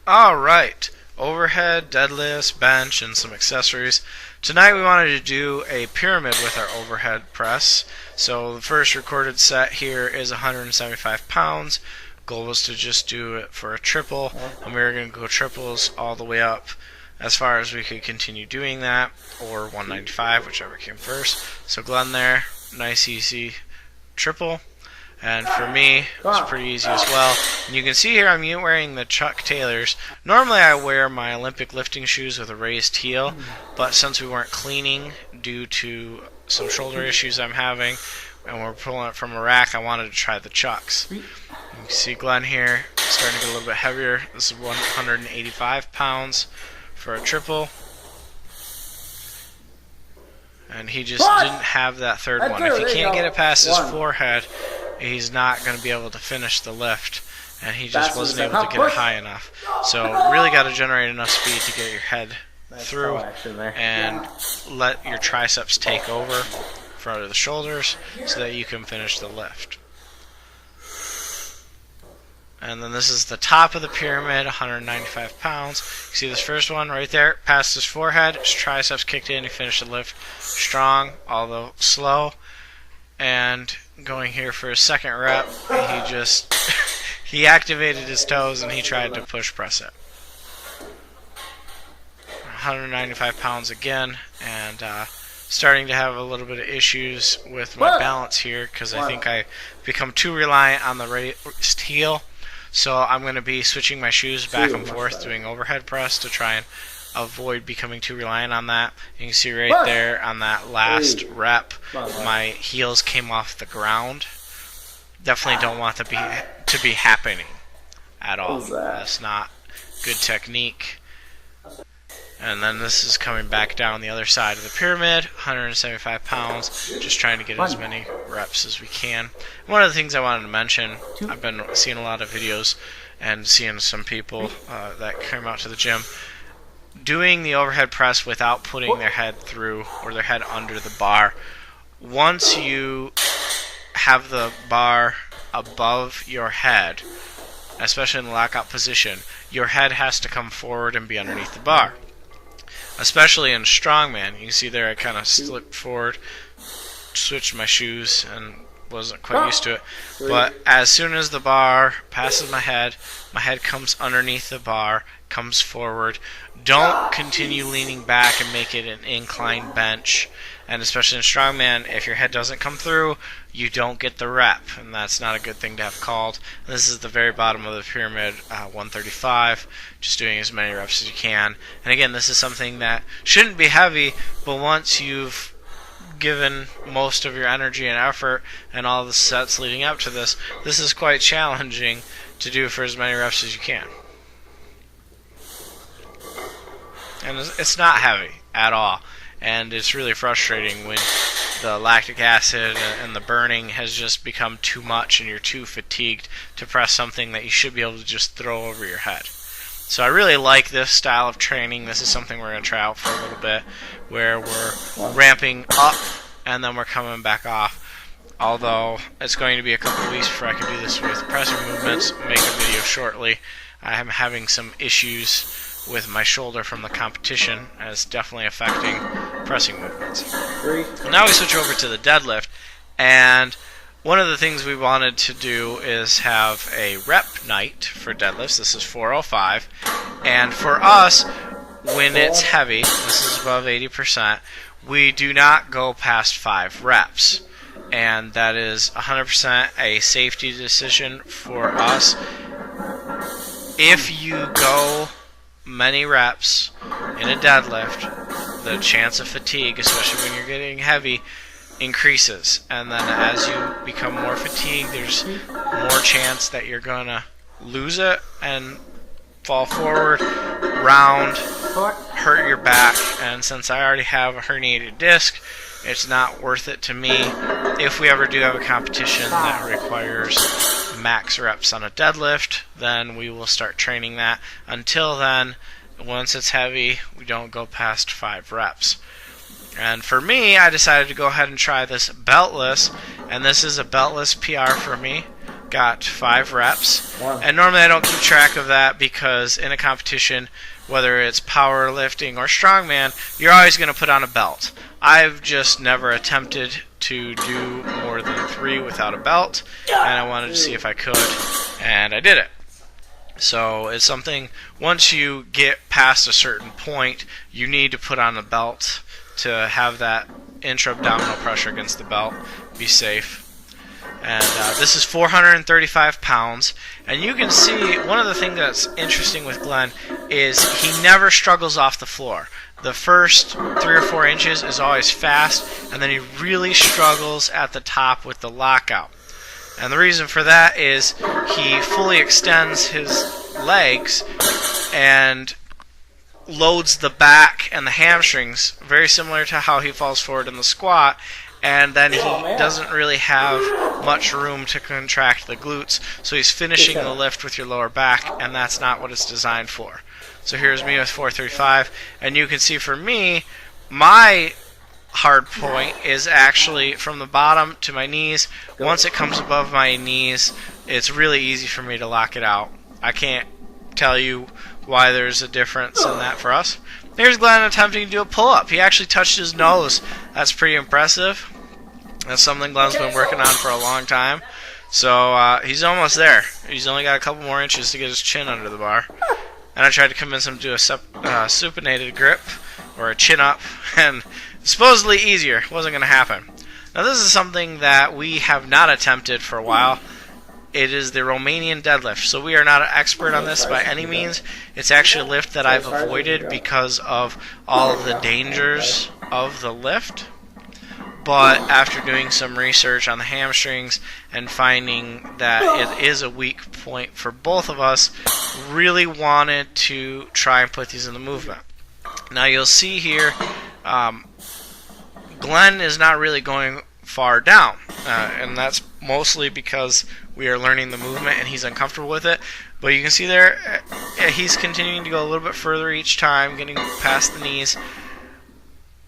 Alright, overhead, deadlifts, bench, and some accessories. Tonight we wanted to do a pyramid with our overhead press. So the first recorded set here is 175 pounds. Goal was to just do it for a triple, and we were going to go triples all the way up as far as we could continue doing that, or 195, whichever came first. So Glenn there, nice easy triple. And for me, it's pretty easy as well. And you can see here I'm wearing the Chuck Taylors. Normally I wear my Olympic lifting shoes with a raised heel, but since we weren't cleaning due to some shoulder issues I'm having, and we're pulling it from a rack, I wanted to try the Chucks. You can see Glenn here starting to get a little bit heavier. This is 185 pounds for a triple. And he just didn't have that third one. If he can't get it past his forehead, he's not going to be able to finish the lift, and he just wasn't able to get it high enough. So really got to generate enough speed to get your head through and let your triceps take over front of the shoulders so that you can finish the lift. And then this is the top of the pyramid, 195 pounds. You see this first one right there, past his forehead, his triceps kicked in, he finished the lift strong, although slow. And going here for his second rep, he just he activated his toes and he tried to push press it. 195 pounds again, and starting to have a little bit of issues with my balance here because I think I become too reliant on the raised heel. So I'm going to be switching my shoes back and forth doing overhead press to try and avoid becoming too reliant on that. You can see right there on that last rep, my heels came off the ground. Definitely don't want that to be happening at all. That's not good technique. And then this is coming back down the other side of the pyramid, 175 pounds, just trying to get as many reps as we can. One of the things I wanted to mention, I've been seeing a lot of videos and seeing some people that come out to the gym doing the overhead press without putting their head through or their head under the bar. Once you have the bar above your head, especially in the lockout position, your head has to come forward and be underneath the bar. Especially in strongman, you can see there I kind of slipped forward, switched my shoes, and wasn't quite used to it. But as soon as the bar passes my head comes underneath the bar, comes forward. Don't continue leaning back and make it an incline bench. And especially in strongman, if your head doesn't come through, you don't get the rep, and that's not a good thing to have called. This is the very bottom of the pyramid, 135, just doing as many reps as you can. And again, this is something that shouldn't be heavy, but once you've given most of your energy and effort and all the sets leading up to this, this is quite challenging to do for as many reps as you can. And it's not heavy at all. And it's really frustrating when the lactic acid and the burning has just become too much and you're too fatigued to press something that you should be able to just throw over your head. So I really like this style of training. This is something we're going to try out for a little bit, where we're ramping up and then we're coming back off. Although it's going to be a couple of weeks before I can do this with pressing movements. Make a video shortly. I am having some issues with my shoulder from the competition, and it's definitely affecting pressing movements. Now we switch over to the deadlift, and one of the things we wanted to do is have a rep night for deadlifts. This is 405, and for us, when it's heavy, this is above 80%, we do not go past 5 reps, and that is 100% a safety decision for us. If you go many reps in a deadlift, the chance of fatigue, especially when you're getting heavy, increases. And then as you become more fatigued, there's more chance that you're going to lose it and fall forward, round, hurt your back. And since I already have a herniated disc, it's not worth it to me. If we ever do have a competition that requires max reps on a deadlift, then we will start training that. Until then, once it's heavy, we don't go past 5 reps. And for me, I decided to go ahead and try this beltless, and this is a beltless PR for me. got 5 reps. And normally I don't keep track of that because in a competition, whether it's powerlifting or strongman, you're always going to put on a belt. I've just never attempted to do more than 3 without a belt, and I wanted to see if I could, and I did it. So it's something, once you get past a certain point, you need to put on a belt to have that intra-abdominal pressure against the belt, be safe. And this is 435 pounds, and you can see one of the things that's interesting with Glenn is he never struggles off the floor. The first 3 or 4 inches is always fast, and then he really struggles at the top with the lockout. And the reason for that is he fully extends his legs and loads the back and the hamstrings, very similar to how he falls forward in the squat, and then he doesn't really have much room to contract the glutes, so he's finishing the lift with your lower back, and that's not what it's designed for. So here's me with 435, and you can see for me, my hard point is actually from the bottom to my knees. Once it comes above my knees, it's really easy for me to lock it out. I can't tell you why there's a difference in that for us. Here's Glenn attempting to do a pull-up. He actually touched his nose. That's pretty impressive. That's something Glenn's been working on for a long time. So he's almost there. He's only got a couple more inches to get his chin under the bar. And I tried to convince him to do a supinated grip, or a chin-up, and supposedly easier. It wasn't going to happen. Now this is something that we have not attempted for a while. It is the Romanian deadlift. So we are not an expert on this by any means. It's actually a lift that I've avoided because of all of the dangers of the lift. But after doing some research on the hamstrings and finding that it is a weak point for both of us, really wanted to try and put these in the movement. Now you'll see here, Glenn is not really going far down, and that's mostly because we are learning the movement and he's uncomfortable with it. But you can see there, he's continuing to go a little bit further each time, getting past the knees.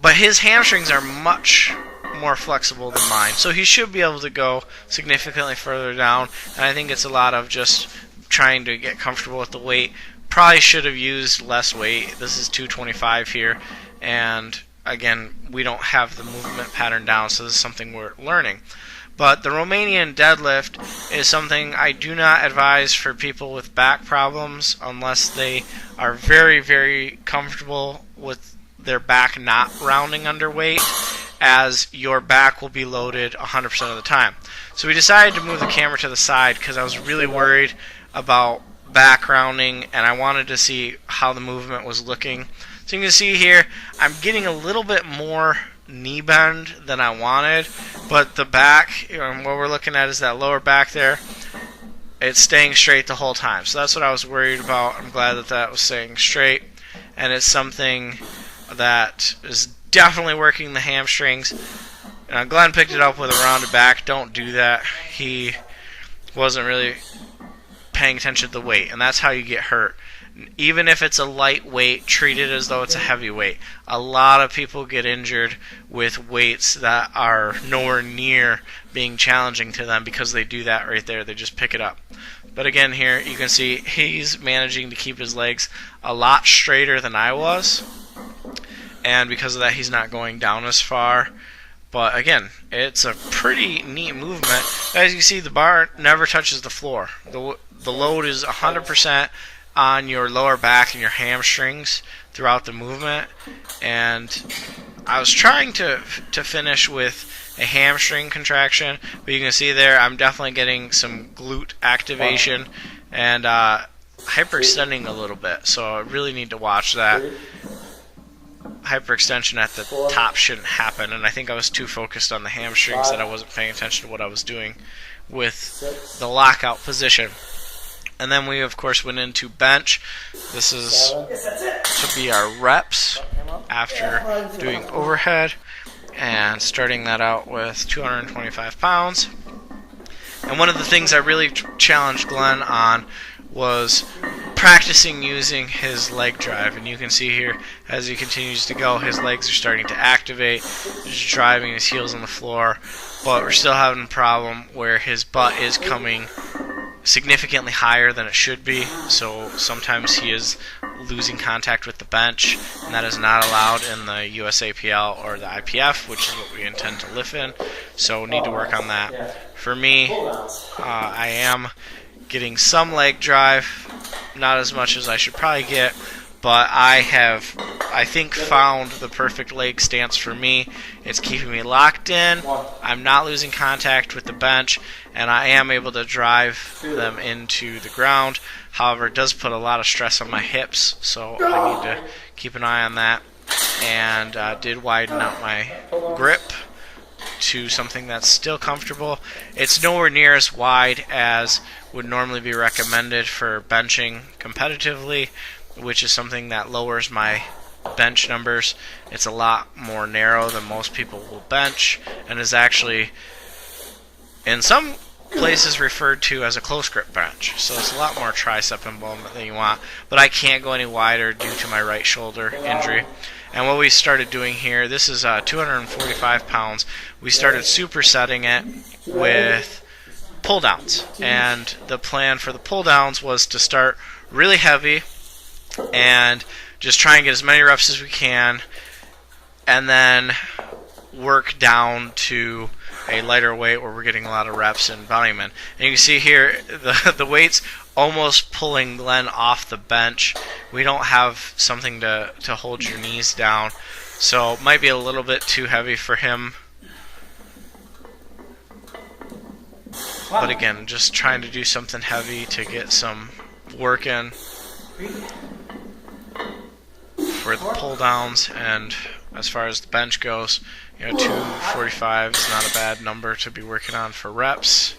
But his hamstrings are much more flexible than mine, so he should be able to go significantly further down. And I think it's a lot of just trying to get comfortable with the weight. Probably should have used less weight. This is 225 here, and again, we don't have the movement pattern down, so this is something we're learning. But the Romanian deadlift is something I do not advise for people with back problems unless they are very, very comfortable with their back not rounding under weight, as your back will be loaded 100% of the time. So we decided to move the camera to the side because I was really worried about back rounding, and I wanted to see how the movement was looking. So you can see here, I'm getting a little bit more knee bend than I wanted, but the back, what we're looking at is that lower back there, it's staying straight the whole time. So that's what I was worried about. I'm glad that that was staying straight, and it's something that is definitely working the hamstrings. Glenn picked it up with a rounded back. Don't do that. He wasn't really paying attention to the weight, and that's how you get hurt. Even if it's a light weight, treat it as though it's a heavy weight. A lot of people get injured with weights that are nowhere near being challenging to them because they do that right there. They just pick it up. But again, here you can see he's managing to keep his legs a lot straighter than I was, and because of that, he's not going down as far. But again, it's a pretty neat movement. As you see, the bar never touches the floor. The load is 100% on your lower back and your hamstrings throughout the movement. And I was trying to finish with a hamstring contraction, but you can see there I'm definitely getting some glute activation and hyperextending a little bit. So I really need to watch that. Hyperextension at the top shouldn't happen, and I think I was too focused on the hamstrings that I wasn't paying attention to what I was doing with the lockout position. And then we of course went into bench. This is to be our reps after doing overhead, and starting that out with 225 pounds. And one of the things I really challenged Glenn on was practicing using his leg drive, and you can see here as he continues to go, his legs are starting to activate. He's driving his heels on the floor, but we're still having a problem where his butt is coming significantly higher than it should be, so sometimes he is losing contact with the bench, and that is not allowed in the USAPL or the IPF, which is what we intend to lift in, so need to work on that. For me, I am getting some leg drive, not as much as I should probably get, but I have, I think, found the perfect leg stance for me. It's keeping me locked in, I'm not losing contact with the bench, and I am able to drive them into the ground. However, it does put a lot of stress on my hips, so I need to keep an eye on that. And did widen out my grip to something that's still comfortable. It's nowhere near as wide as would normally be recommended for benching competitively, which is something that lowers my bench numbers. It's a lot more narrow than most people will bench, and is actually in some places referred to as a close grip bench. So it's a lot more tricep involvement than you want, but I can't go any wider due to my right shoulder injury. And what we started doing here, this is 245 pounds. We started supersetting it with pull downs, and the plan for the pull downs was to start really heavy and just try and get as many reps as we can, and then work down to a lighter weight where we're getting a lot of reps in embodiment. And you can see here the weight's almost pulling Glenn off the bench. We don't have something to hold your knees down, so it might be a little bit too heavy for him. But again, just trying to do something heavy to get some work in for the pull downs. And as far as the bench goes, 245 is not a bad number to be working on for reps.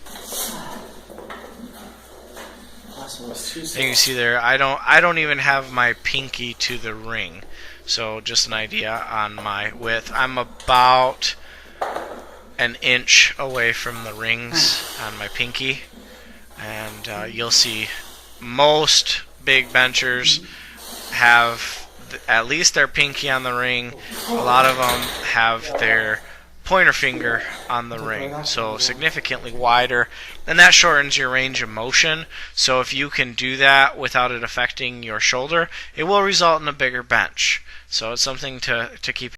And you can see there, I don't even have my pinky to the ring, so just an idea on my width. I'm about an inch away from the rings on my pinky, and you'll see most big benchers have at least their pinky on the ring. A lot of them have their pointer finger on the ring, so significantly wider, and that shortens your range of motion. So if you can do that without it affecting your shoulder, it will result in a bigger bench. So it's something to keep